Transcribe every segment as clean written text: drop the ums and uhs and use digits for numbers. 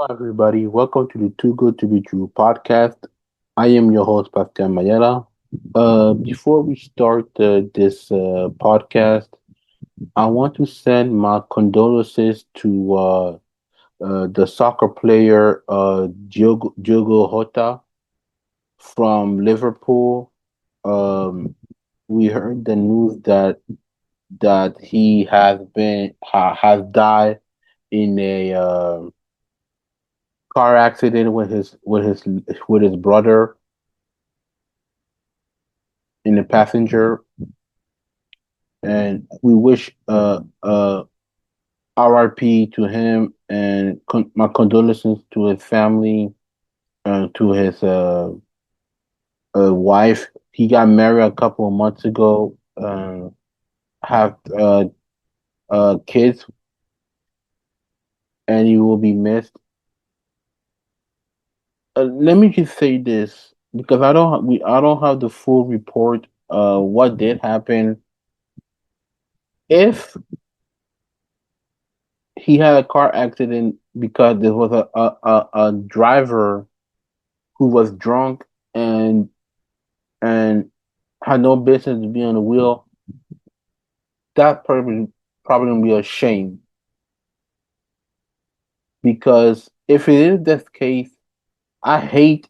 Everybody. Welcome to the Too Good to Be True podcast. I am your host, Pascal Mayela. Before we start this podcast, I want to send my condolences to the soccer player Diogo Jota from Liverpool. Um, we heard the news that he has died in a car accident with his brother in the passenger, and we wish RIP to him and my condolences to his family and to his wife. He got married a couple of months ago. Have kids, and he will be missed. Let me just say this because I don't have the full report. What did happen? If he had a car accident because there was a driver who was drunk and had no business to be on the wheel, that probably gonna be a shame. Because if it is this case, I hate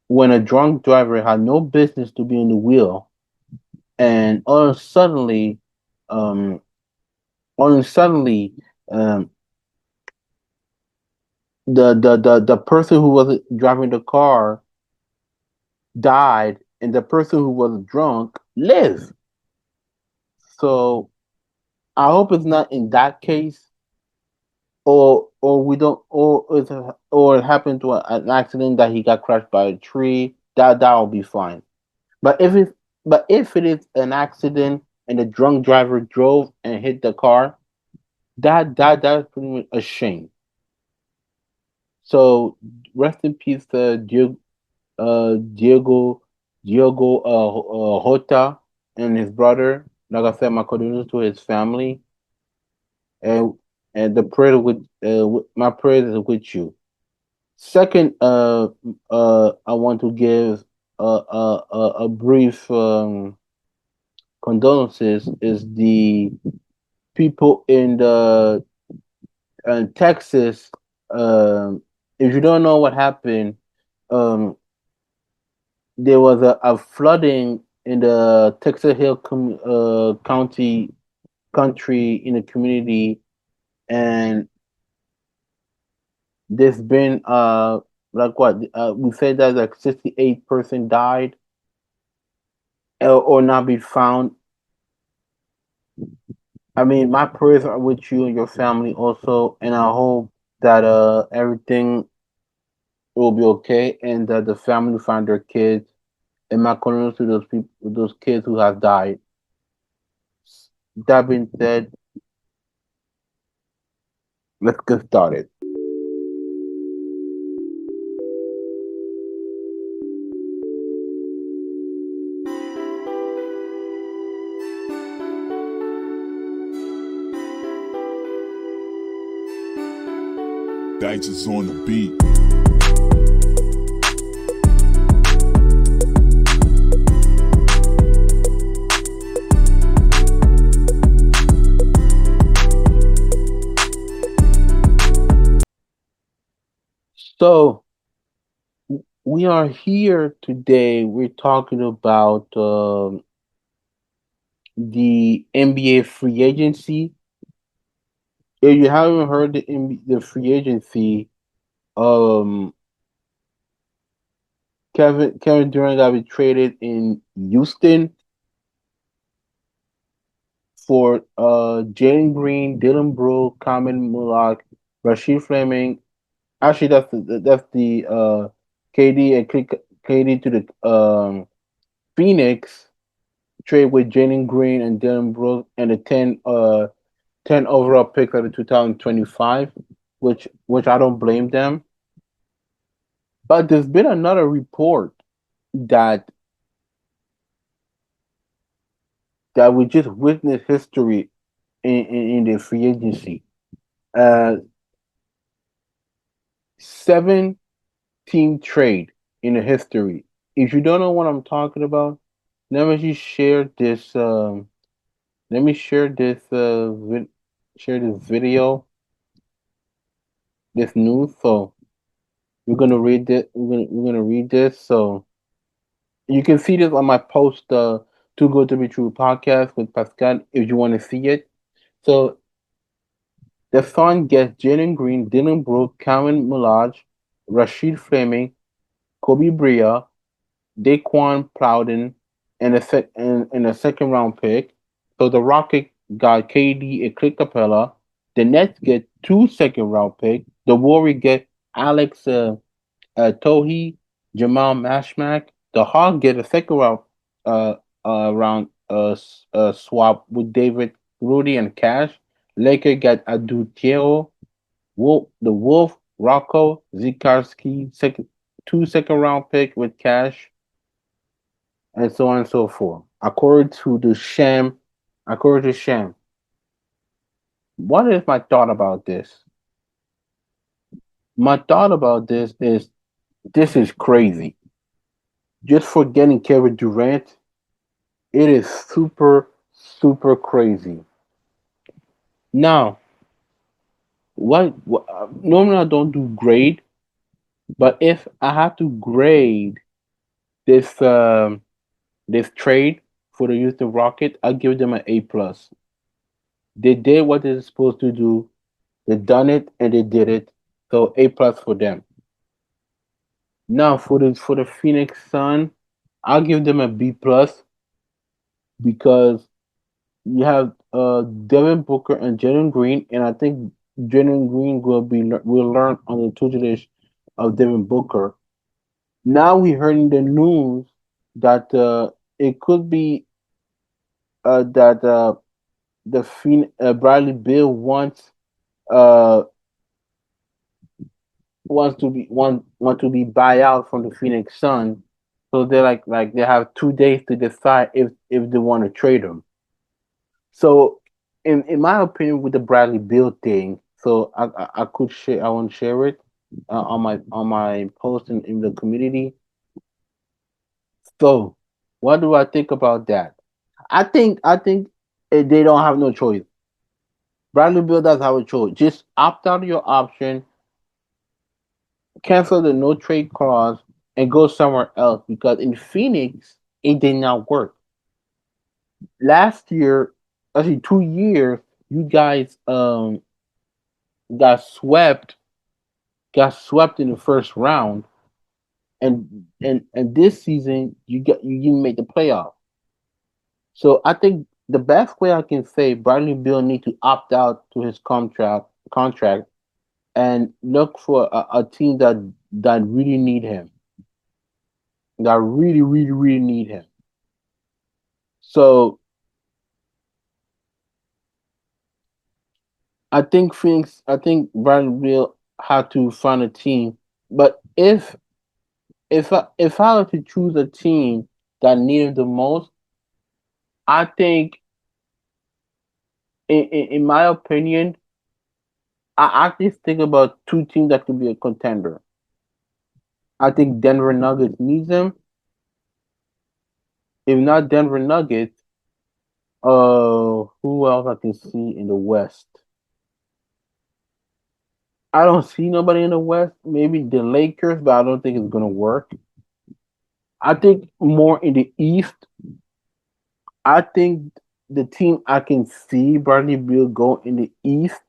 when a drunk driver had no business to be on the wheel and um, all suddenly, um, the person who was driving the car died, and the person who was drunk lived. So I hope it's not in that case, or we don't, or it happened to an accident that he got crushed by a tree. That will be fine. But if it is an accident and the drunk driver drove and hit the car, that's pretty much a shame. So rest in peace, Diego Jota and his brother. Like I said, my condolences to his family, and the prayer my prayers is with you. Second, I want to give a brief condolences is the people in the Texas. If you don't know what happened, um, there was a flooding in the Texas Hill County country in the community, and there's been like what we said that like 68 person died or not be found. I mean, my prayers are with you and your family also, and I hope that everything will be okay and that the family find their kids. And my condolences to those people, those kids who have died. That being said, let's get started. Dice is on the beat. So we are here today. We're talking about the NBA free agency. If you haven't heard the free agency, um, Kevin Durant got traded in Houston for Jalen Green, Dylan Brooks, Carmen Mullock, Rashid Fleming. Actually, that's the KD and KD to the Phoenix trade with Jalen Green and Dylan Brooks and the 10 overall pick of the 2025, which I don't blame them. But there's been another report that we just witnessed history in the free agency. Uh, Seven team trade in the history. If you don't know what I'm talking about, let me just share this. Let me share this. Share this video, this news. So we're gonna read it. We're gonna read this. So you can see this on my post. Too good to be true podcast with Pascal. If you want to see it. So the Sun gets Jalen Green, Dylan Brooks, Kevin Mulaj, Rashid Fleming, Kobe Bria, Daquan Plowden, and a second round pick. So the Rockets got KD and Clint Capella. The Nets get two second round picks. The Warriors get Alex Tohi, Jamal Mashmak. The Hawks get a second uh, swap with David, Rudy, and Cash. Lakers get Adutio, the Wolf, Rocco, Zikarski, two second round pick with Cash, and so on and so forth. According to Sham, what is my thought about this? My thought about this is crazy. Just for getting Kevin Durant, it is super, super crazy. Now, normally I don't do grade, but if I have to grade this this trade for the Houston Rockets, I give them an A plus. They did what they're supposed to do. They done it and they did it. So A plus for them. Now for the Phoenix Sun, I'll give them a B plus because you have Devin Booker and Jalen Green, and I think Jalen Green will learn on the tutelage of Devin Booker. Now we heard in the news that it could be that Bradley Bill uh want to be buy out from the Phoenix Sun. So they're like they have 2 days to decide if they want to trade him. So in my opinion, with the Bradley Bill thing, so I could share. I want to share it on my post in the community. So what do I think about that? I think they don't have no choice. Bradley Bill does have a choice. Just opt out of your option, cancel the no trade clause, and go somewhere else because in Phoenix it did not work. Last year, actually 2 years, you guys got swept got swept in the first round, and this season you didn't make the playoff. So I think the best way I can say Bradley Beal need to opt out to his contract and look for a team that really need him, that really need him. So I think Bradley Beal had to find a team. But if I were to choose a team that needed the most, I think in my opinion, I actually think about two teams that could be a contender. I think Denver Nuggets needs them. If not Denver Nuggets, who else I can see in the West? I don't see nobody in the West. Maybe the Lakers, but I don't think it's gonna work. I think more in the East. I think the team I can see Bradley Beal go in the East,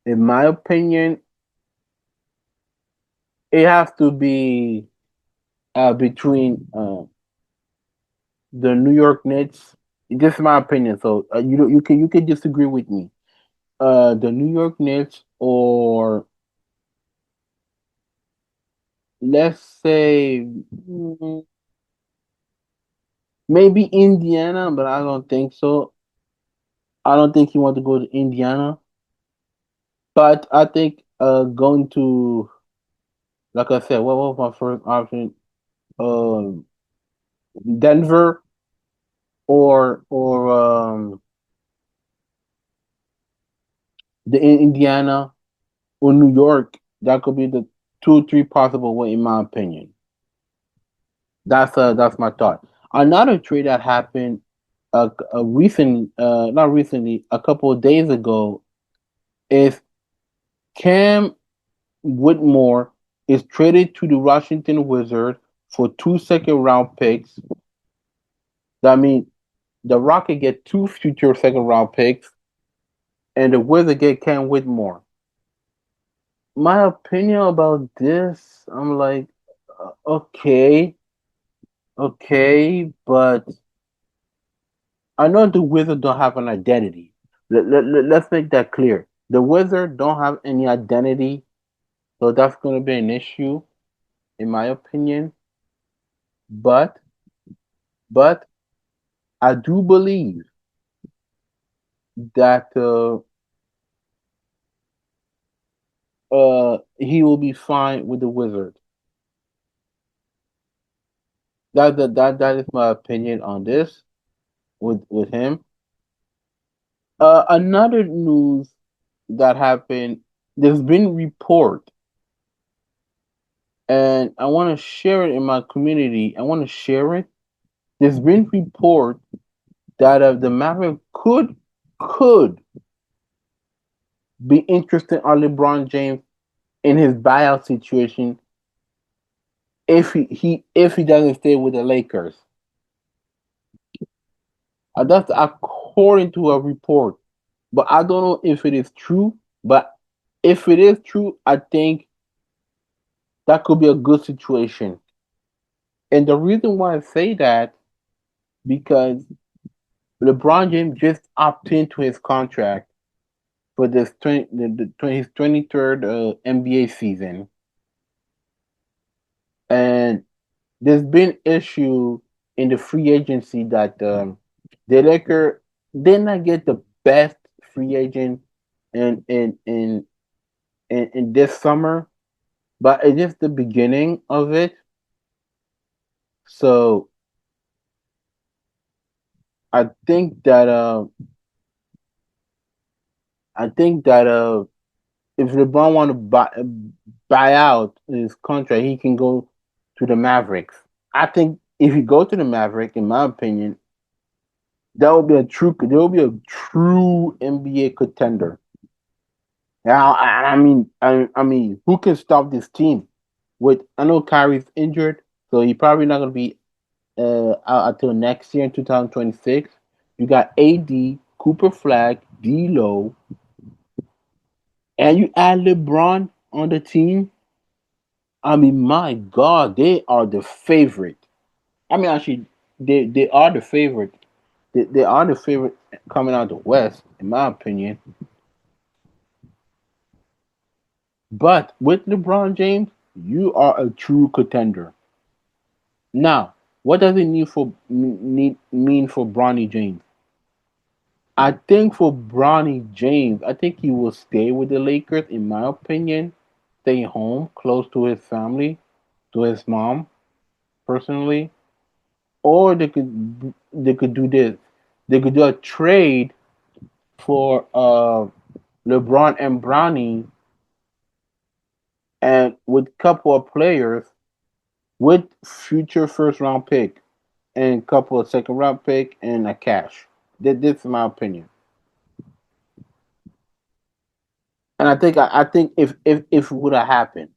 in my opinion, it has to be between the New York Knicks. This is my opinion, so you can disagree with me. The New York Knicks, or let's say maybe Indiana, but I don't think so. I don't think he want to go to Indiana, but I think going to, like I said, what was my first option? Uh, Denver or the Indiana or New York. That could be two, three possible way, in my opinion. That's my thought. Another trade that happened, not recently, a couple of days ago, is Cam Whitmore is traded to the Washington Wizards for two second round picks. That means the Rocket get two future second round picks, and the Wizards get Cam Whitmore. My opinion about this, I'm like, okay, okay, but I know the Wizards don't have an identity. Let's make that clear. The Wizards don't have any identity, so that's going to be an issue, in my opinion. But, but I do believe that he will be fine with the Wizards. That is my opinion on this with him. Another news that happened. There's been report, and I want to share it in my community. I want to share it. There's been report that the Mavericks could be interested on LeBron James in his buyout situation if he doesn't stay with the Lakers. That's according to a report, but I don't know if it is true. But if it is true, I think that could be a good situation. And the reason why I say that, because LeBron James just opted into his contract for his 23rd NBA season, and there's been issue in the free agency that the Lakers did not get the best free agent in in in in this summer, but it is the beginning of it. So I think that if LeBron want to buy out his contract, he can go to the Mavericks. I think if he go to the Mavericks, in my opinion, there will be a true NBA contender. Now, I mean, who can stop this team? With I know Kyrie's injured, so he probably not gonna be out until next year in 2026. You got AD, Cooper Flag, D'Lo, and you add LeBron on the team. I mean, my God, they are the favorite. I mean, actually, they are the favorite. They are the favorite coming out of the West, in my opinion. But with LeBron James, you are a true contender. Now, what does it mean for Bronny James? I think for Bronny James, I think he will stay with the Lakers, in my opinion. Stay home, close to his family, to his mom, personally. Or they could do this. They could do a trade for LeBron and Bronny, and with couple of players with future first round pick and couple of second round pick and a cash. This is my opinion. And I think if it would have happened,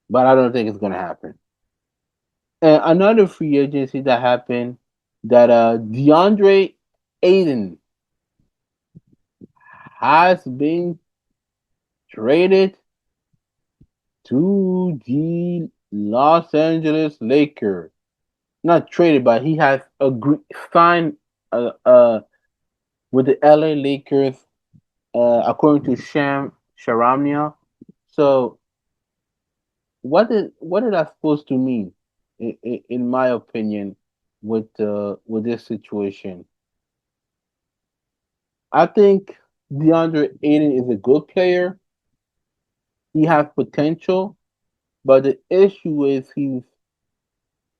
but I don't think it's gonna happen. And another free agency that happened, that Deandre Ayton has been traded to the Los Angeles Lakers. Not traded, but he has signed with the LA Lakers, according to Sham Sharamnia. So what is that supposed to mean, in my opinion, with this situation? I think DeAndre Ayton is a good player. He has potential, but the issue is he's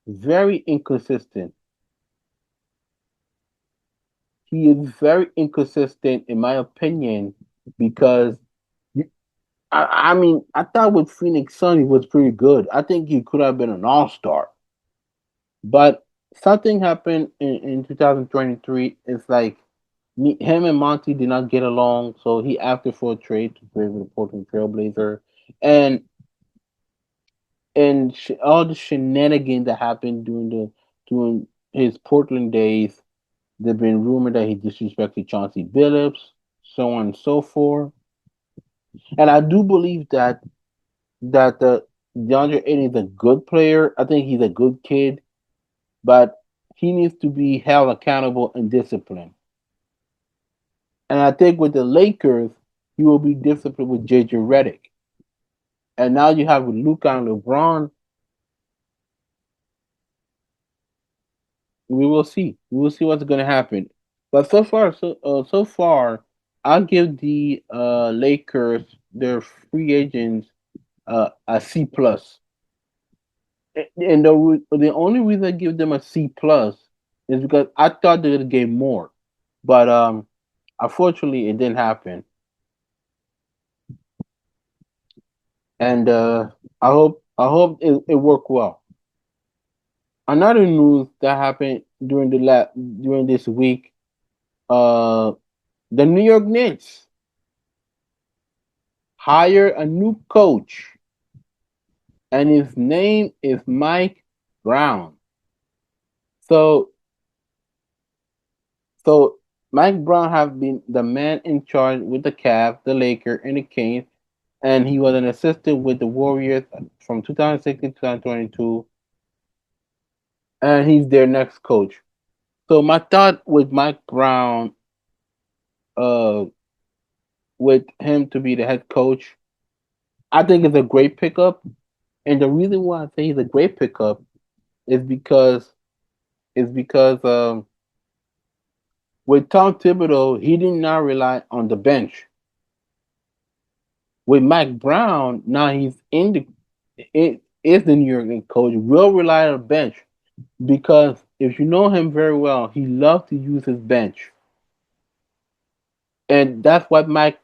very inconsistent. He is very inconsistent, in my opinion, because I mean, I thought with Phoenix Sun he was pretty good. I think he could have been an All-Star, but something happened in 2023. It's like him and Monty did not get along, so he asked for a trade to play with the Portland Trailblazer, and all the shenanigans that happened during his Portland days. There've been rumored that he disrespected Chauncey Billups, so on and so forth. And I do believe that the DeAndre Ayton is a good player. I think he's a good kid, but he needs to be held accountable and disciplined. And I think with the Lakers, he will be disciplined with JJ Redick. And now you have with Luka and LeBron. We will see. We will see what's going to happen. But so far, I'll give the Lakers their free agents a C plus. And the only reason I give them a C plus is because I thought they would get more, but unfortunately it didn't happen. And I hope it worked well. Another news that happened during this week, uh, the New York Knicks hire a new coach, and his name is Mike Brown. So So Mike Brown have been the man in charge with the Cavs, the Lakers, and the Kings, and he was an assistant with the Warriors from 2016 to 2022, and he's their next coach. So my thought with Mike Brown, uh, with him to be the head coach, I think it's a great pickup. And the reason why I say he's a great pickup is because with Tom Thibodeau, he did not rely on the bench. With Mike Brown, now he's in the it is the New York Knicks coach, will rely on the bench because if you know him very well, he loves to use his bench, and that's what but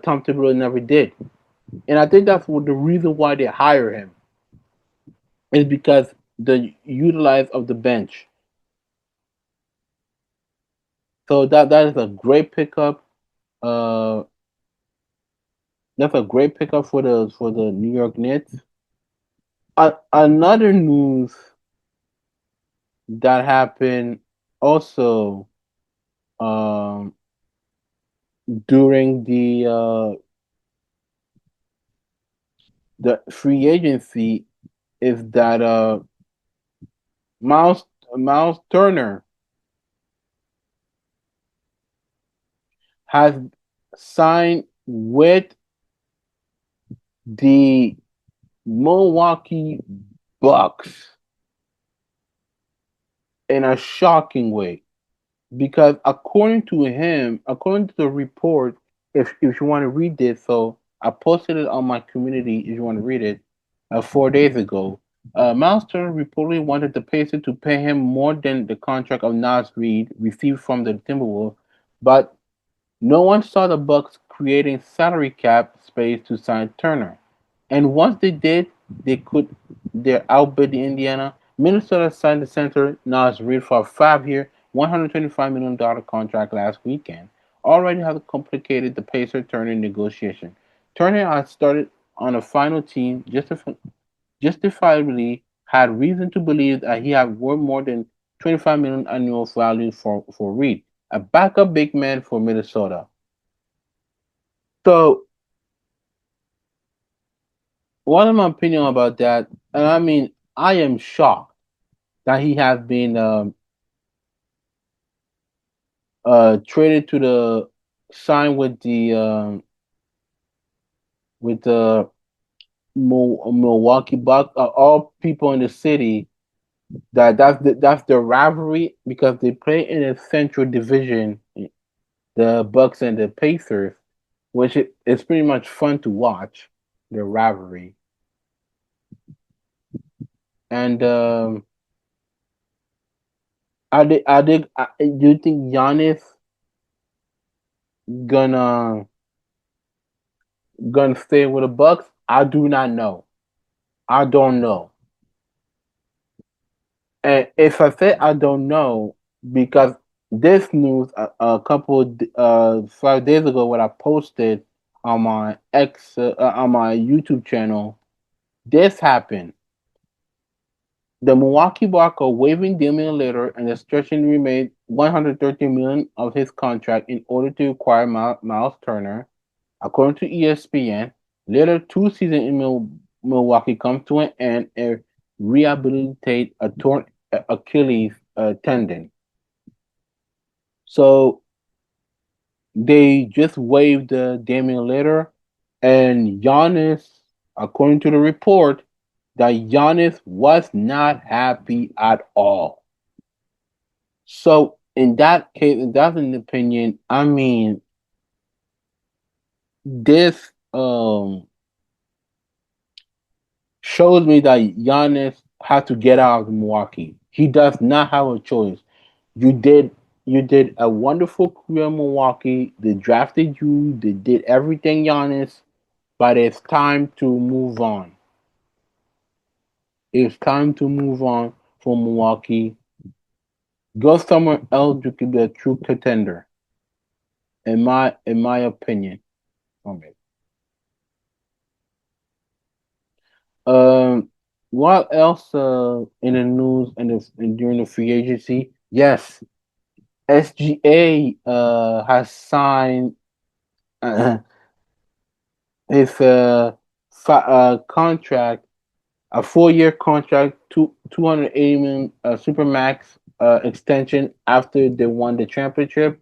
Tom Thibodeau never did, and I think that's the reason why they hire him is because the utilize of the bench. So that is a great pickup. Uh, that's a great pickup for the New York Knicks. Another news that happened also um, during the free agency is that Miles Miles Turner has signed with the Milwaukee Bucks in a shocking way. Because according to the report, if you want to read this, so I posted it on my community. If you want to read it, 4 days ago, Miles Turner reportedly wanted the Pacers to pay him more than the contract of Nas Reed received from the Timberwolves, but no one saw the Bucks creating salary cap space to sign Turner. And once they did, they outbid the Indiana. Minnesota signed the center Nas Reed for a 5-year, $125 million contract last weekend. Already have complicated the Pacer Turner negotiation. Turner had started on a final team justifiably had reason to believe that he had worth more than 25 million annual value for Reed, a backup big man for Minnesota. So, what is my opinion about that? And I mean, I am shocked that he has been traded to the sign with the Milwaukee Bucks. All people in the city that's the rivalry because they play in a central division, the Bucks and the Pacers, which is pretty much fun to watch the rivalry. And do you think Giannis gonna gonna stay with the Bucks? I do not know. I don't know. And if I say I don't know, because this news a couple 5 days ago, what I posted on my on my YouTube channel, this happened. The Milwaukee Bucks are waiving Damian Lillard and stretching the remaining 113 million of his contract in order to acquire Miles Turner. According to ESPN, Lillard's 2 seasons in Milwaukee come to an end and rehabilitate a torn Achilles tendon. So they just waived Damian Lillard, and Giannis, according to the report, that Giannis was not happy at all. So in that case, in that opinion, I mean this shows me that Giannis has to get out of Milwaukee. He does not have a choice. You did you did a wonderful career in Milwaukee. They drafted you. They did everything, Giannis. But it's time to move on. It's time to move on from Milwaukee. Go somewhere else. You can be a true contender. In my opinion. Okay. Um, what else in the news and during the free agency? Yes, SGA has signed uh, his contract, a 4-year contract, 280 million supermax extension after they won the championship.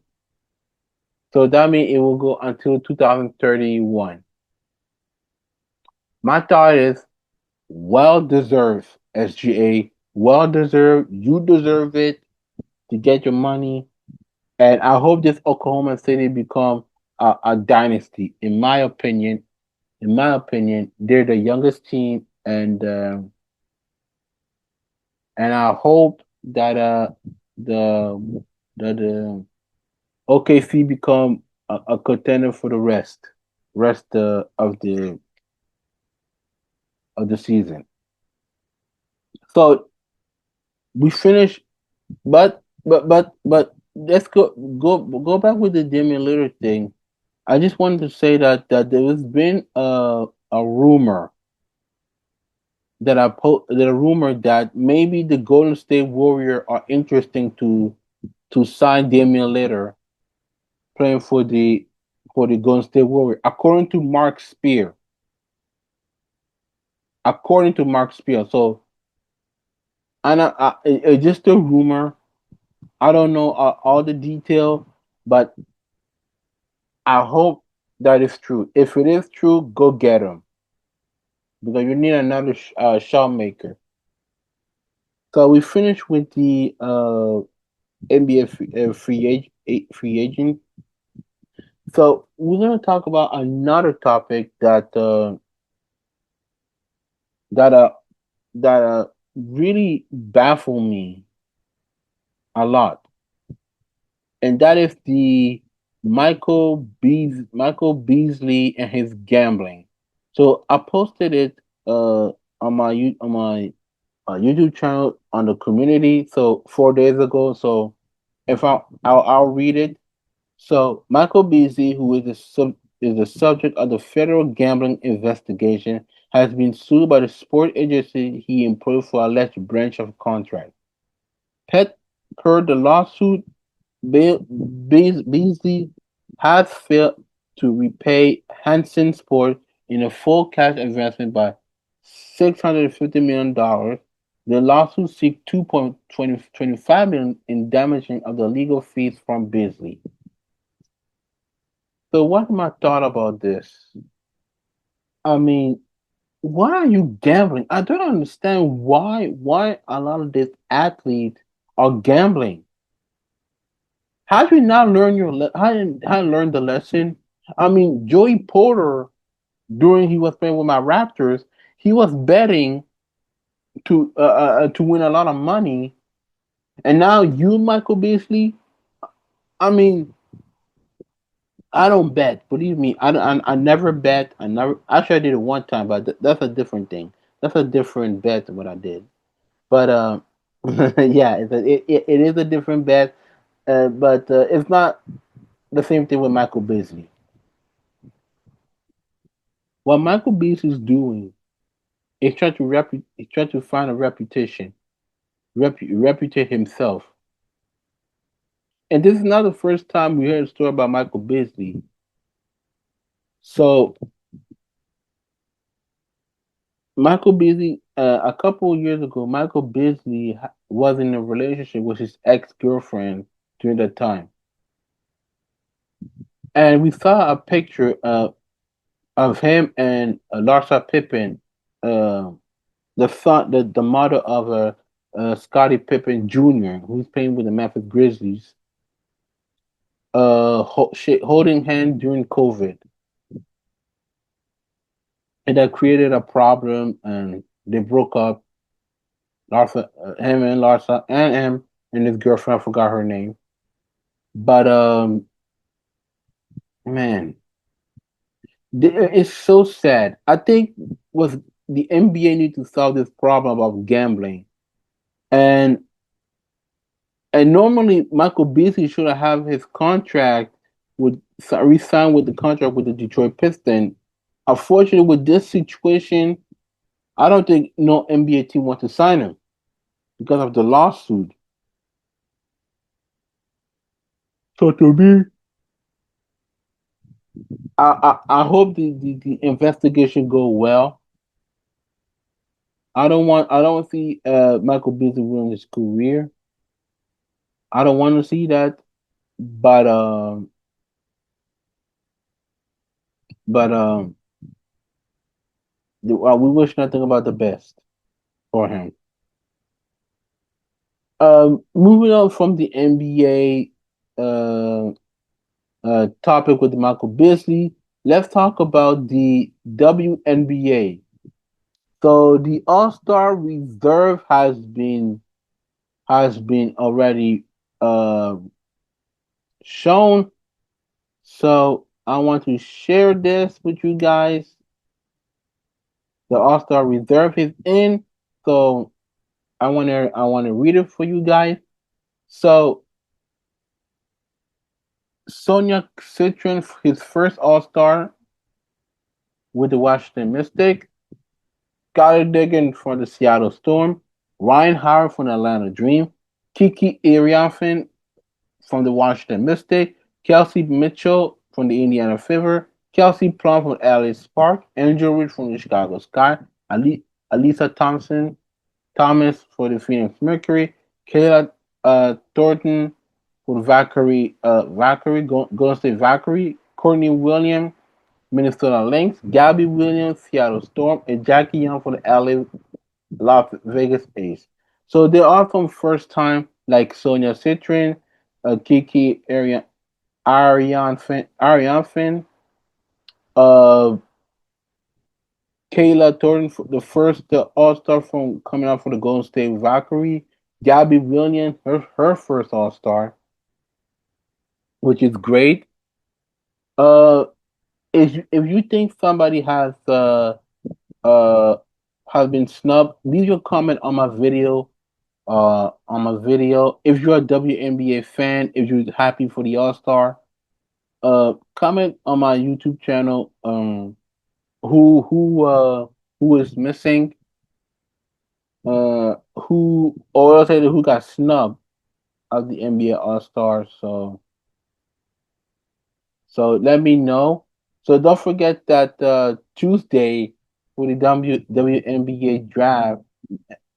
So that means it will go until 2031. My thought is well deserved, SGA. Well deserved. You deserve it to get your money. And I hope this Oklahoma City become a dynasty. In my opinion, they're the youngest team, and I hope that the the OKC become a contender for the rest of the season. So we finished, but let's go back with the Damian Lillard thing. I just wanted to say that there has been a rumor that a rumor that maybe the Golden State Warriors are interesting to sign Damian Lillard playing for the Golden State Warriors. According to Mark Spear. So it's just a rumor. I don't know all the detail, but I hope that is true. If it is true, go get him because you need another shot maker. So we finished with the NBA free agent. So we're gonna talk about another topic that that really baffle me a lot, and that is the Michael Beasley and his gambling. So I posted it on my YouTube channel on the community. So 4 days ago. So if I'll read it. So Michael Beasley, who is the subject of the federal gambling investigation, has been sued by the sport agency he employed for alleged breach of contract. Pet Per the lawsuit, Beasley has failed to repay Hansen Sport in a full cash investment by $650 million. The lawsuit seeks 2.25 million in damaging of the legal fees from Beasley. So what's my thought about this? I mean, why are you gambling? I don't understand why a lot of these athletes are gambling. How do you not learn how you learn the lesson? I mean, Joey Porter during he was playing with my Raptors, he was betting to win a lot of money, and now you, Michael Beasley. I mean, I don't bet. Believe me, I never bet. I never. Actually, I did it one time, but that's a different thing. That's a different bet than what I did. But yeah, it is a different bet. But it's not the same thing with Michael Beasley. What Michael Beasley is doing is trying to find a reputation, reputate himself. And this is not the first time we heard a story about Michael Beasley. So Michael Beasley, a couple of years ago, Michael Beasley was in a relationship with his ex girlfriend during that time, and we saw a picture of him and Larsa Pippen, uh, the mother of Scottie Pippen Jr., who's playing with the Memphis Grizzlies, holding hands during COVID, and that created a problem, and they broke up. Him and Larsa, and him and his girlfriend, I forgot her name. But man, it's so sad. I think was the NBA need to solve this problem of gambling, and normally Michael Beasley should have his contract with re-sign with the contract with the Detroit Pistons. Unfortunately, with this situation, I don't think no NBA team wants to sign him because of the lawsuit. So to me, I hope the investigation go well. I don't see Michael Beasley ruin his career. I don't want to see that, but but we wish nothing about the best for him. Moving on from the NBA topic with Michael Beasley, let's talk about the WNBA. So the All-Star reserve has been already uh, shown. So I want to share this with you guys. The All-Star reserve is in. So I wanna read it for you guys. So Sonia Citron, his first All-Star with the Washington Mystics. Skylar Diggins for the Seattle Storm. Ryan Howard from the Atlanta Dream. Kiki Iriafen from the Washington Mystics. Kelsey Mitchell from the Indiana Fever. Kelsey Plum from LA Spark. Angel Reed from the Chicago Sky. Alisa Thomas for the Phoenix Mercury. Kayla Thornton for the Golden State Valkyrie. Courtney Williams, Minnesota Lynx. Gabby Williams, Seattle Storm. And Jackie Young for the Las Vegas Ace. So they are from first time, like Sonia Citrin, Kiki Ariane Finn, uh, Kayla Thornton, the first All Star from coming out for the Golden State Valkyrie. Gabby Williams, her first All Star, which is great. Uh, if you think somebody uh has been snubbed, leave your comment on my video. If you're a WNBA fan, if you're happy for the All Star, comment on my YouTube channel. Who who uh who is missing? Who or I'll say who got snubbed of the NBA All Star. So let me know. So don't forget that Tuesday for the WNBA draft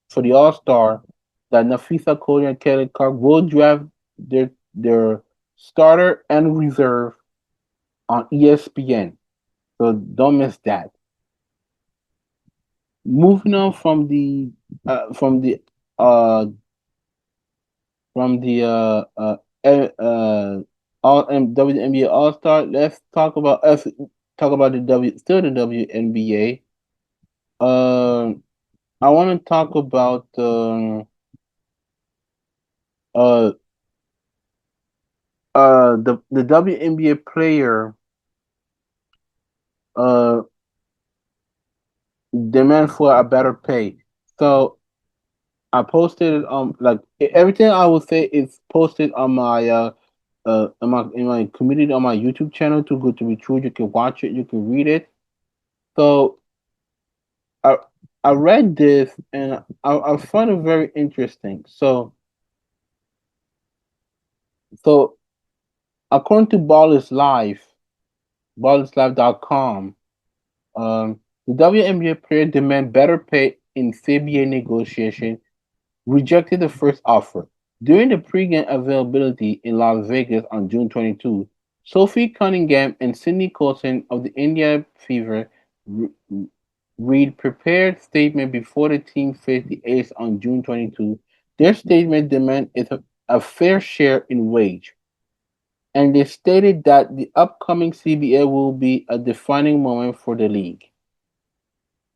for the All Star, that Nafisa Cody and Kelly Clark will draft their starter and reserve on ESPN. So don't miss that. Moving on uh, from the uh, from the eh, all WNBA All Star. Let's talk about the WNBA. I want to talk about uh the WNBA player uh demand for a better pay. So I posted like everything I would say is posted on my in my community on my YouTube channel. Too good to be true. You can watch it. You can read it. So I I read this and I found it very interesting. So according to ballislife.com, the WNBA player demand better pay in CBA negotiation, rejected the first offer. During the pregame availability in Las Vegas on June 22, Sophie Cunningham and Sydney Colson of the India Fever read prepared statement before the team faced the Ace on June 22. Their statement demand is a fair share in wage, and they stated that the upcoming CBA will be a defining moment for the league.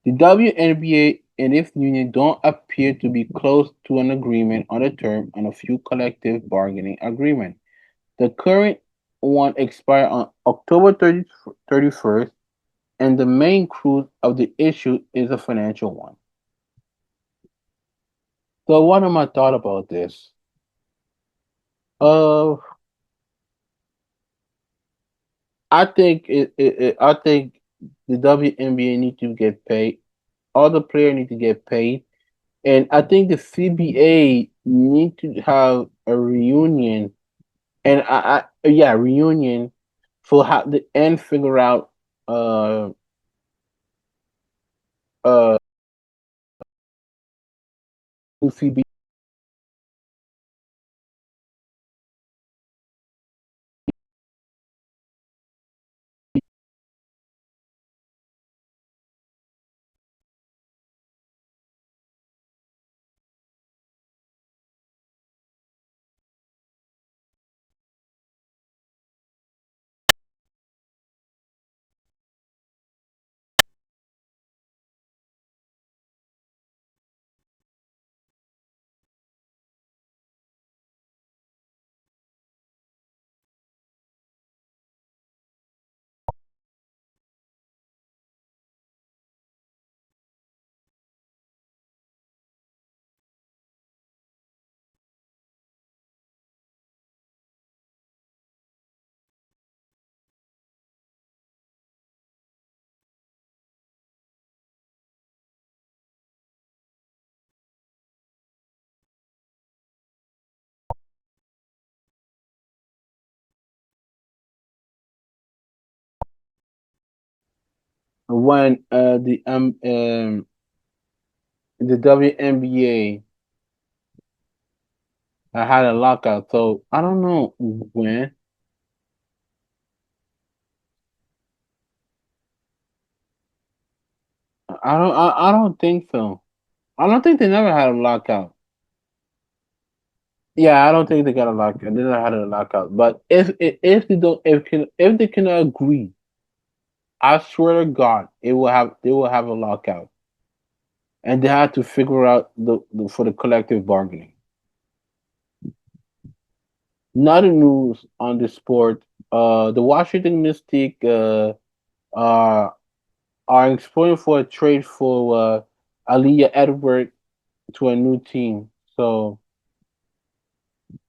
The WNBA and its union don't appear to be close to an agreement on the term on a few collective bargaining agreements. The current one expired on October 31st, and the main cruise of the issue is a financial one. So what am I thought about this? Uh, I think the WNBA need to get paid. All the players need to get paid. And I think the CBA need to have a reunion, and yeah, reunion for how the end figure out uh uh CBA. When the WNBA had a lockout, so I don't know when. I don't think so. I don't think they never had a lockout. Yeah, I don't think they got a lockout. They never had a lockout. But if they don't if they cannot agree, I swear to God, they will have a lockout, and they have to figure out the for the collective bargaining. Another news on the sport, the Washington Mystic uh are exploring for a trade for Aaliyah Edward to a new team. So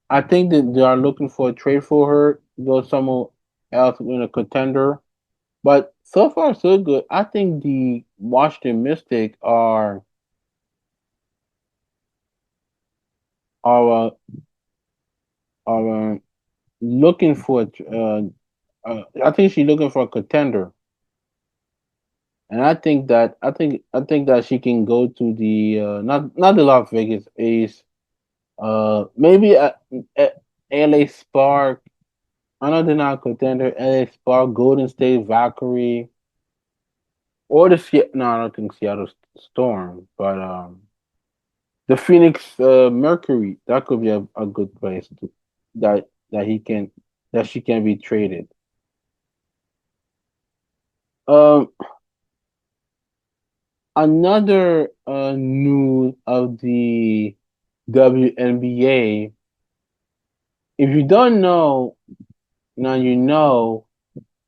I think that they are looking for a trade for her, go somewhere else in a contender. But so far so good. I think the Washington Mystic are looking for I think she's looking for a contender, and I think that she can go to the not the Las Vegas Ace, maybe a LA Spark. I know they're not a contender. LA Spark, Golden State Valkyrie, or the no, I don't think Seattle Storm, but the Phoenix Mercury. That could be a good place to that he can that she can be traded. Um, Another news of the WNBA. If you don't know, Now you know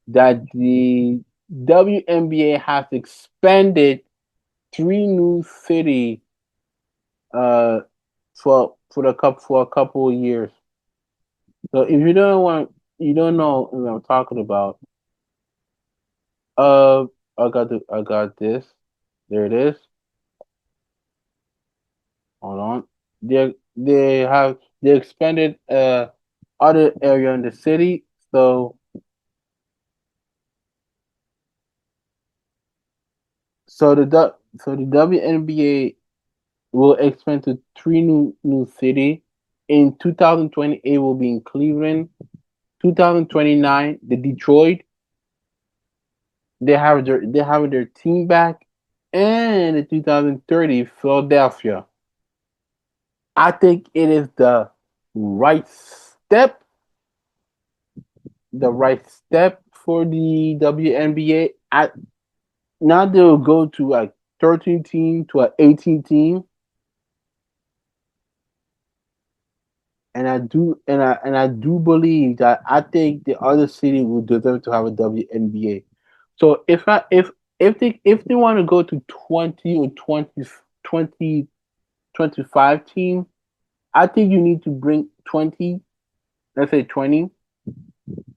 that the WNBA has expanded three new city uh for a couple of years. So if you don't know what I'm talking about. Uh, I got this. There it is. Hold on. They expanded other area in the city. So the WNBA will expand to three new city. In 2028 will be in Cleveland. 2029 the Detroit. They have their team back, and in 2030 Philadelphia. I think it is the right step for the WNBA. Now they'll go to like 13 team to an 18 team, and I do believe that I think the other city will deserve to have a WNBA. So if they want to go to 20 or 20 25 team, I think you need to bring 20. Let's say 20.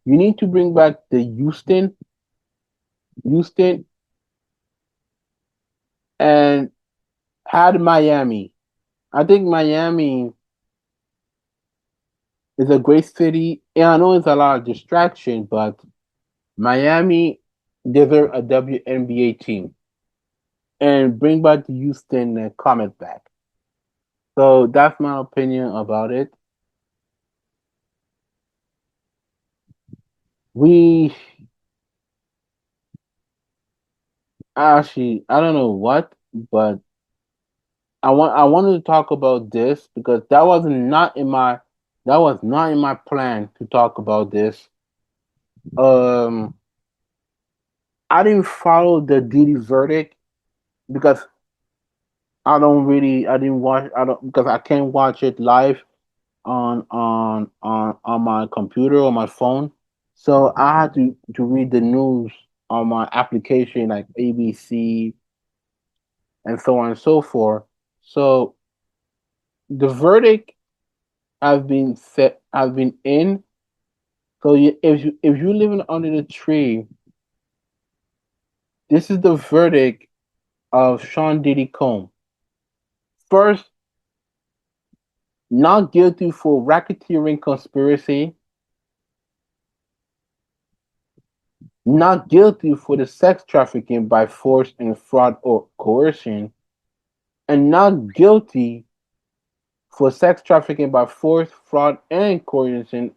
You need to bring back the Houston, and had Miami. I think Miami is a great city, and I know it's a lot of distraction, but Miami deserve a WNBA team and bring back the Houston Comet back. So that's my opinion about it. We actually, I don't know what, but I wanted to talk about this because that was not in my plan to talk about this. Um, I didn't follow the Diddy verdict because I didn't watch I don't because I can't watch it live on my computer or my phone. So I had to read the news on my application like ABC and so on and so forth. So the verdict has been in. So if you living under the tree, this is the verdict of Sean Diddy Combs. First, not guilty for racketeering conspiracy, not guilty for the sex trafficking by force and fraud or coercion, and not guilty for sex trafficking by force, fraud, and coercion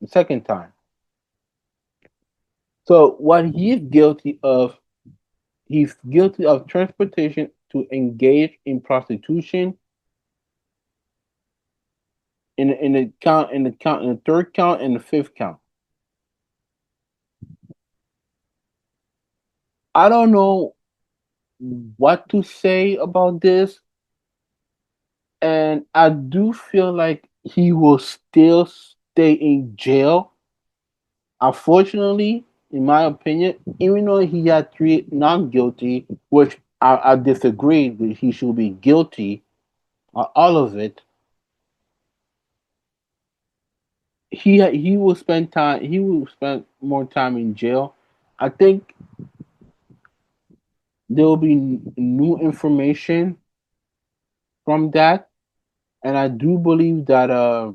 the second time. So what he's guilty of transportation to engage in prostitution in the third count and the fifth count. I don't know what to say about this, and I do feel like he will still stay in jail. Unfortunately, in my opinion, even though he had three non guilty, which I disagree that he should be guilty all of it, he will spend more time in jail. I think there will be new information from that, and I do believe that I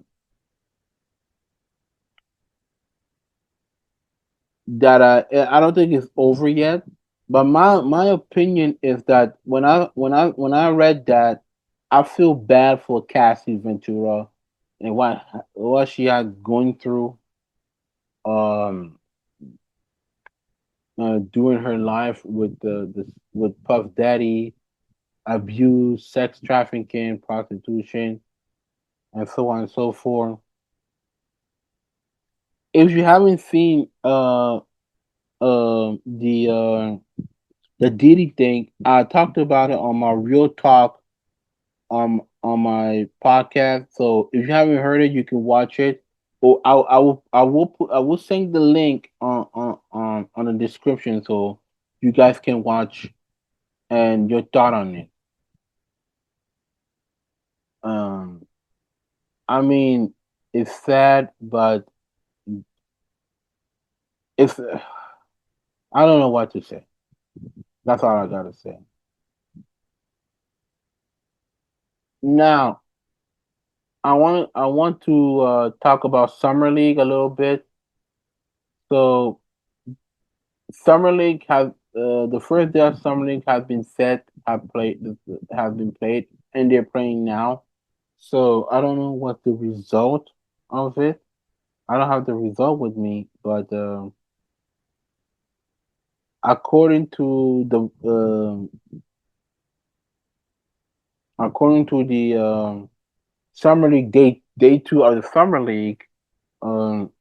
don't think it's over yet. But my opinion is that when I read that, I feel bad for Cassie Ventura and what she had going through um during her life with with Puff Daddy, abuse, sex trafficking, prostitution, and so on and so forth. If you haven't seen uh the uh the Diddy thing, I talked about it on my Real Talk on my podcast. So if you haven't heard it, you can watch it. Oh, I will send the link on the description so you guys can watch and your thought on it. Um, I mean, it's sad, but it's I don't know what to say. That's all I gotta say. Now, I want to talk about summer league a little bit. So, summer league has the first day of summer league has been set. Have been played, and they're playing now. So I don't know what the result of it. I don't have the result with me, but according to the summer league day two of the summer league, um,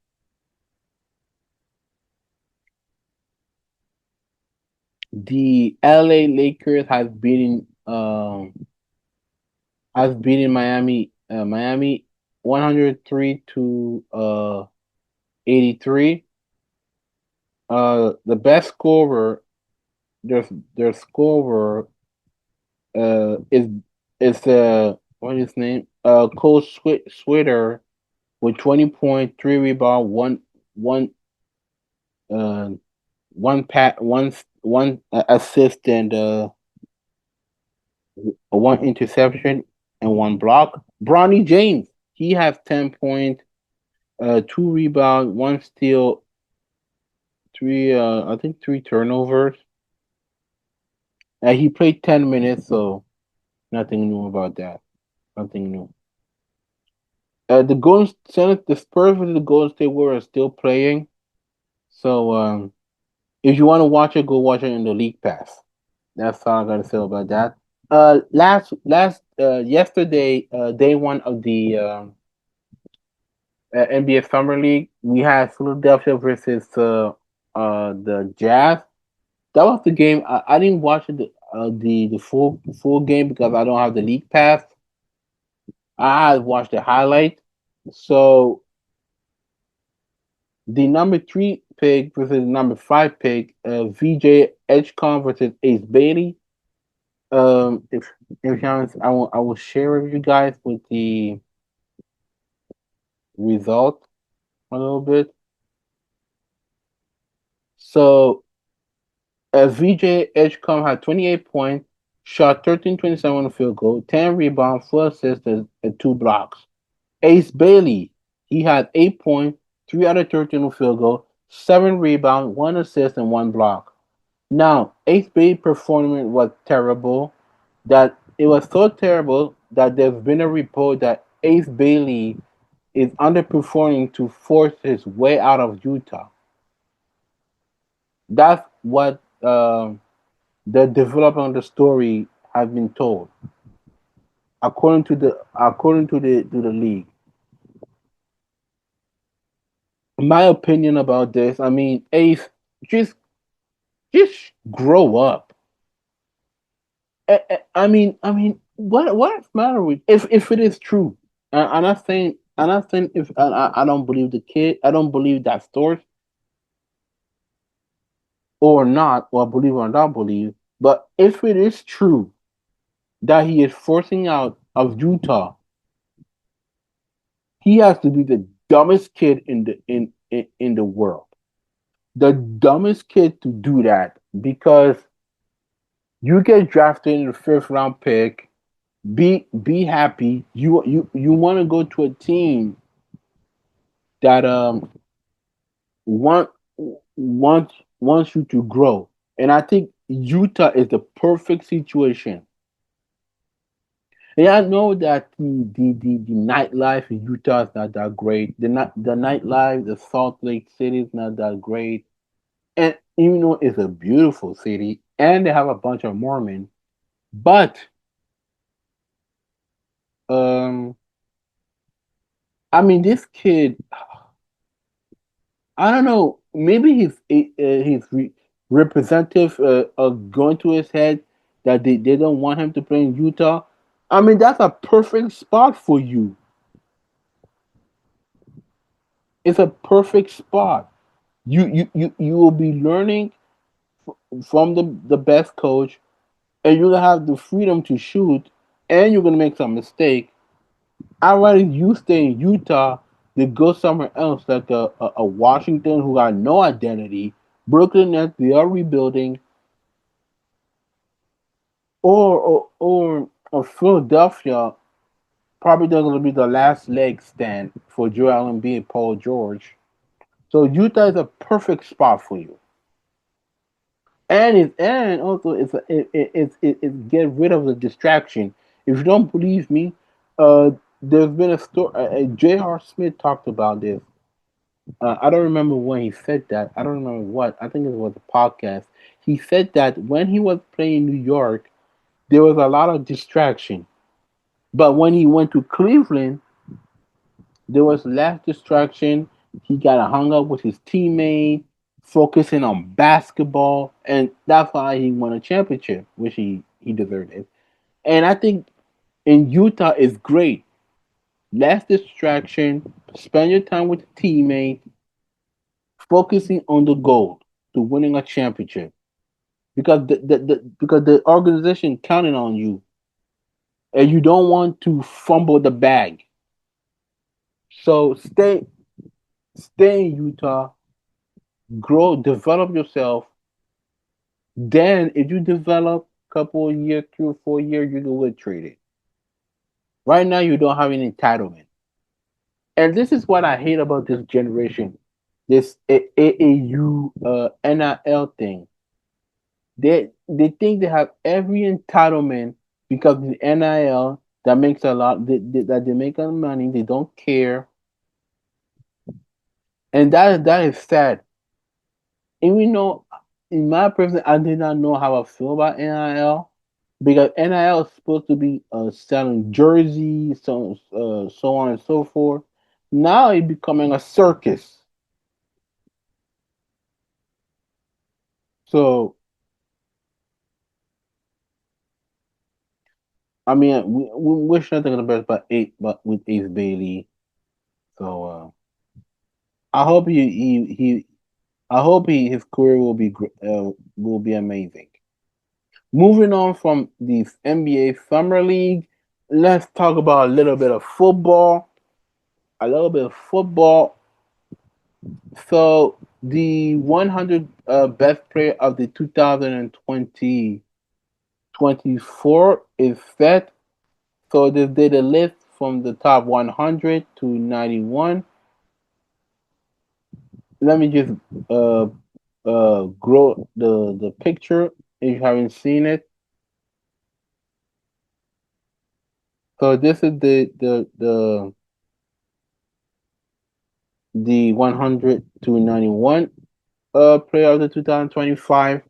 the LA Lakers has beaten Miami 103 to 83. The best scorer their scorer is what is his name? Cole Switter with 20 point, 3 rebound, one uh one pat one assist and one interception and one block. Bronny James, he has 10 point, 2 rebound, one steal, three I think 3 turnovers. And he played 10 minutes, so nothing new about that. Nothing new. The Spurs with the Golden State Warriors are still playing. So if you want to watch it, go watch it in the League Pass. That's all I gotta say about that. Yesterday, day one of the NBA Summer League, we had Philadelphia versus the Jazz. That was the game. I didn't watch the full game because I don't have the League Pass. I watched the highlight. So the number three pick versus the number five pick, VJ Edgecombe versus Ace Bailey. If you're honest, I will share with you guys with the result a little bit. So VJ Edgecombe had 28 points, shot 13-27 on the field goal, 10 rebounds, 4 assists, and 2 blocks. Ace Bailey, he had 8 points, 3 out of 13 on the field goal, 7 rebounds, 1 assist, and 1 block. Now, Ace Bailey performance was terrible. That it was so terrible that there's been a report that Ace Bailey is underperforming to force his way out of Utah. That's what the development of the story has been told, according to the league. My opinion about this, I mean, Ace, just just grow up. I mean, what's the matter with if it is true? I'm not saying if I don't believe the kid, I don't believe that story or not, or believe or not believe. But if it is true that he is forcing out of Utah, he has to be the dumbest kid in the world. The dumbest kid to do that because you get drafted in the fifth round pick. Be happy. You want to go to a team that want wants you to grow. And I think Utah is the perfect situation. And I know that the nightlife in Utah is not that great. The nightlife, the Salt Lake City is not that great. And even though it's a beautiful city and they have a bunch of Mormons, but um I mean this kid, I don't know, maybe his representative going to his head that they don't want him to play in Utah. I mean that's a perfect spot for you. It's a perfect spot. You will be learning from the best coach, and you'll have the freedom to shoot, and you're gonna make some mistake. I'd rather you stay in Utah than go somewhere else like a Washington who got no identity, Brooklyn Nets they are rebuilding, or Philadelphia probably they're gonna be the last leg stand for Joel Embiid and Paul George. So Utah is a perfect spot for you. And also it's get rid of the distraction. If you don't believe me, there's been a story. J.R. Smith talked about this. I don't remember when he said that. I don't remember what. I think it was a podcast. He said that when he was playing New York, there was a lot of distraction. But when he went to Cleveland, there was less distraction. He got hung up with his teammate, focusing on basketball, and that's why he won a championship, which he deserved it. And I think in Utah is great. Less distraction. Spend your time with the teammate, focusing on the goal to winning a championship. Because because the organization counting on you, and you don't want to fumble the bag. So stay in Utah, grow, develop yourself. Then, if you develop a couple of years, 3 or 4 years, you can get traded. Right now, you don't have any entitlement, and this is what I hate about this generation. This AAU NIL thing. They think they have every entitlement because the NIL that makes a lot that they make a lot of money. They don't care, and that is sad. And we know, in my person, I did not know how I feel about NIL because NIL is supposed to be selling jerseys, so on and so forth. Now it's becoming a circus. So I mean, we wish nothing the best, but with Ace Bailey. So I hope I hope his career will be amazing. Moving on from the NBA Summer League, let's talk about a little bit of football. A little bit of football. So the 100 best player of the 2024 is set. So they did a list from the top 100 to 91. Let me just uh grow the picture if you haven't seen it. So this is the 100 to 91 player of the 2025.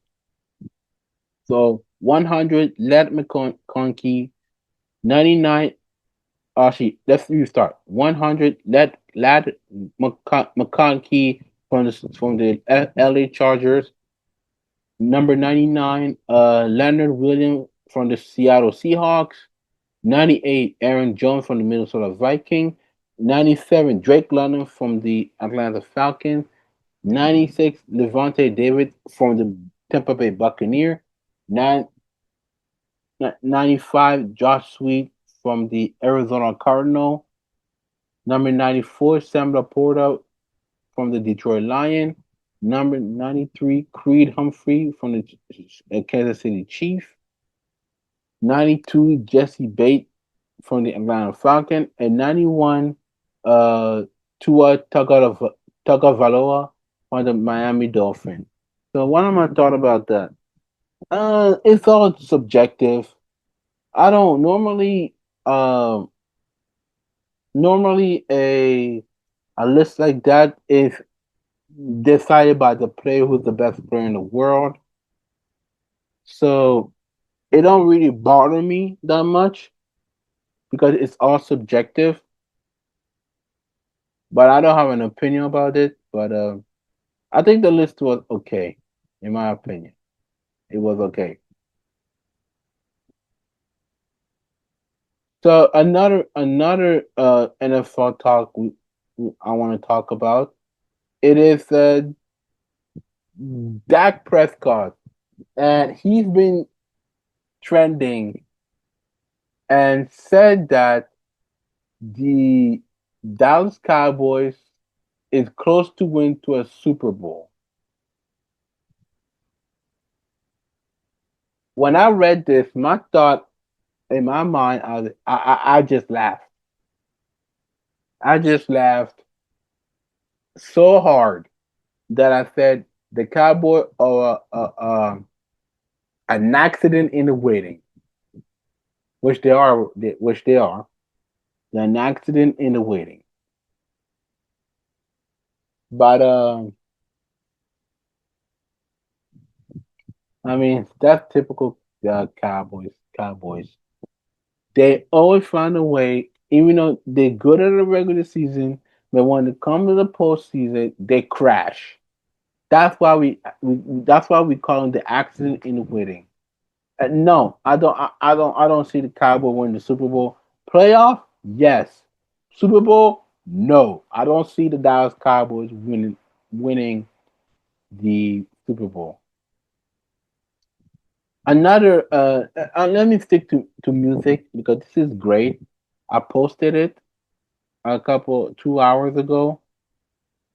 So 100 Led McConkey, 99 actually let's restart. 100 Led McConkey from the LA Chargers. Number 99 Leonard Williams from the Seattle Seahawks. 98 Aaron Jones from the Minnesota Vikings. 97 Drake London from the Atlanta Falcons. 96 Levante David from the Tampa Bay Buccaneer. 95 Josh Sweet from the Arizona Cardinal. Number 94 Sam Laporta from the Detroit Lions. Number 93 Creed Humphrey from the Kansas City Chiefs. 92 Jesse Bates from the Atlanta Falcons. And 91 uh, Tua Tagovailoa from the Miami Dolphins. So what am I thought about that? It's all subjective. I don't um normally a list like that is decided by the player who's the best player in the world. So it don't really bother me that much because it's all subjective. But I don't have an opinion about it. But I think the list was okay, in my opinion. It was okay. So another NFL talk I want to talk about. It is Dak Prescott, and he's been trending and said that the Dallas Cowboys is close to win to a Super Bowl. When I read this, my thought in my mind, I just laughed. I just laughed so hard that I said the Cowboy are an accident in the waiting, which they are, which they are. They're an accident in the waiting. But I mean that's typical Cowboys. Cowboys. They always find a way, even though they're good at the regular season, but when it comes to the postseason, they crash. That's why we call them the accident in the waiting. No, I don't see the Cowboys win the Super Bowl. Playoff, yes. Super Bowl, no. I don't see the Dallas Cowboys winning the Super Bowl. Another let me stick to music because this is great. I posted it a couple 2 hours ago.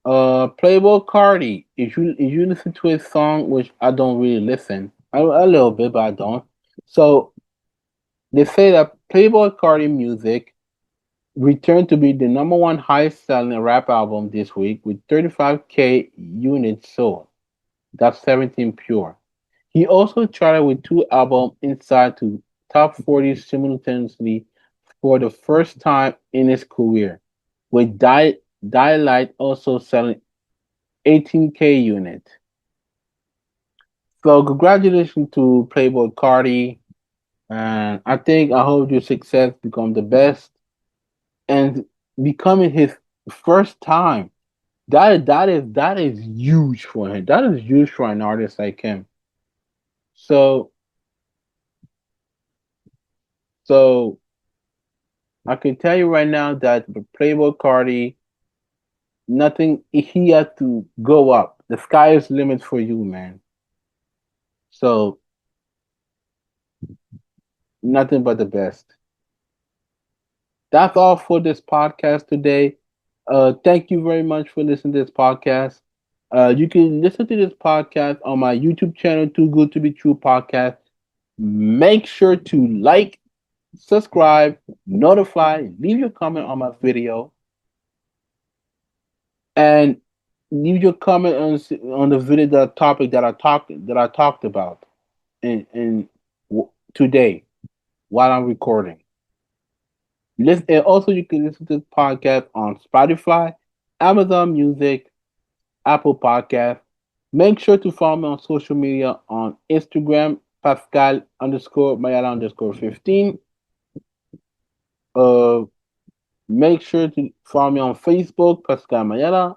Playboi Carti. If you listen to his song, which I don't really listen, a little bit, but I don't. So they say that Playboi Carti music returned to be the number one highest selling rap album this week with 35K units sold. That's 17 pure. He also charted with two albums inside to top 40 simultaneously for the first time in his career, with Daylight also selling 18K units. So congratulations to Playboi Carti, and I hope your success become the best and becoming his first time. That is huge for him. That is huge for an artist like him. So so I can tell you right now that the Playboi Carti, nothing he had to go up. The sky is limit for you, man. So nothing but the best. That's all for this podcast today. Thank you very much for listening to this podcast. You can listen to this podcast on my YouTube channel, Too Good to Be True podcast. Make sure to like, subscribe, notify, leave your comment on my video, and leave your comment on the video that topic that I talked about in today while I'm recording. Listen, and also you can listen to this podcast on Spotify, Amazon Music, Apple Podcast. Make sure to follow me on social media on Instagram, Pascal underscore Mayala underscore 15. Uh, Make sure to follow me on Facebook, Pascal Mayala,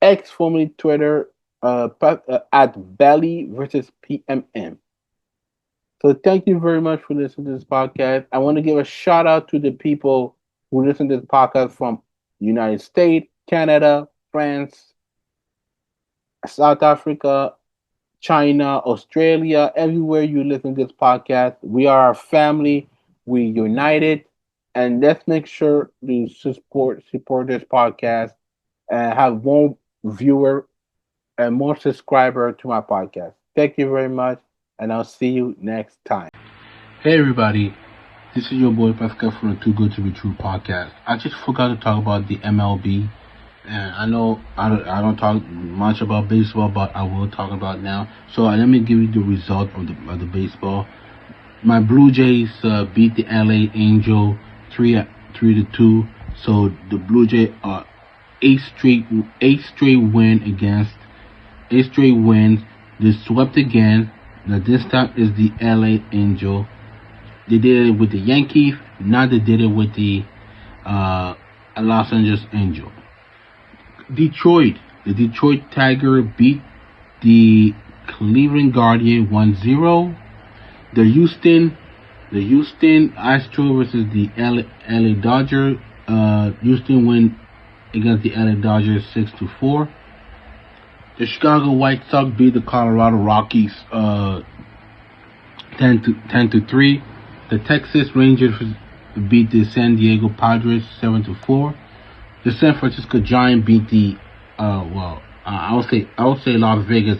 X formerly Twitter, at Belly versus PMM. So thank you very much for listening to this podcast. I want to give a shout out to the people who listen to this podcast from United States, Canada, France, South Africa, China, Australia, everywhere you listen to this podcast. We are a family. We united, and let's make sure to support this podcast and have more viewer and more subscriber to my podcast. Thank you very much, and I'll see you next time. Hey everybody, this is your boy Pascal from the Too Good to Be True podcast. I just forgot to talk about the MLB. And I know I don't talk much about baseball, but I will talk about now. So let me give you the result of the baseball. My Blue Jays beat the LA Angel 3-2. So the Blue Jays are eight straight wins. They swept again. Now this time is the LA Angel. They did it with the Yankees. Now they did it with the Los Angeles Angel. The Detroit Tiger beat the Cleveland Guardian 1-0. The Houston Astros versus the LA Dodger. Houston win against the LA Dodgers 6-4. The Chicago White Sox beat the Colorado Rockies 10-3. The Texas Rangers beat the San Diego Padres 7-4. The San Francisco Giants beat the I would say Las Vegas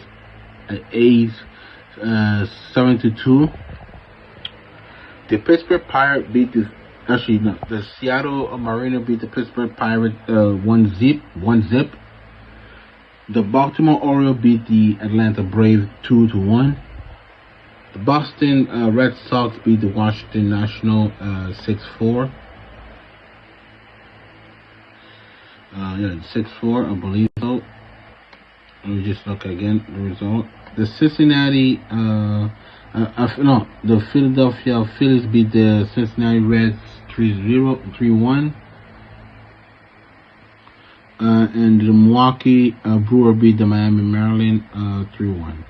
A's 7-2. The Pittsburgh Pirates beat the Seattle Mariner beat the Pittsburgh Pirates 1-0. The Baltimore Orioles beat the Atlanta Braves 2-1. The Boston Red Sox beat the Washington Nationals 6-4. 6-4, I believe so. Let me just look again the result. The Cincinnati, the Philadelphia Phillies beat the Cincinnati Reds 3-1. And the Milwaukee Brewer beat the Miami Marlins 3-1.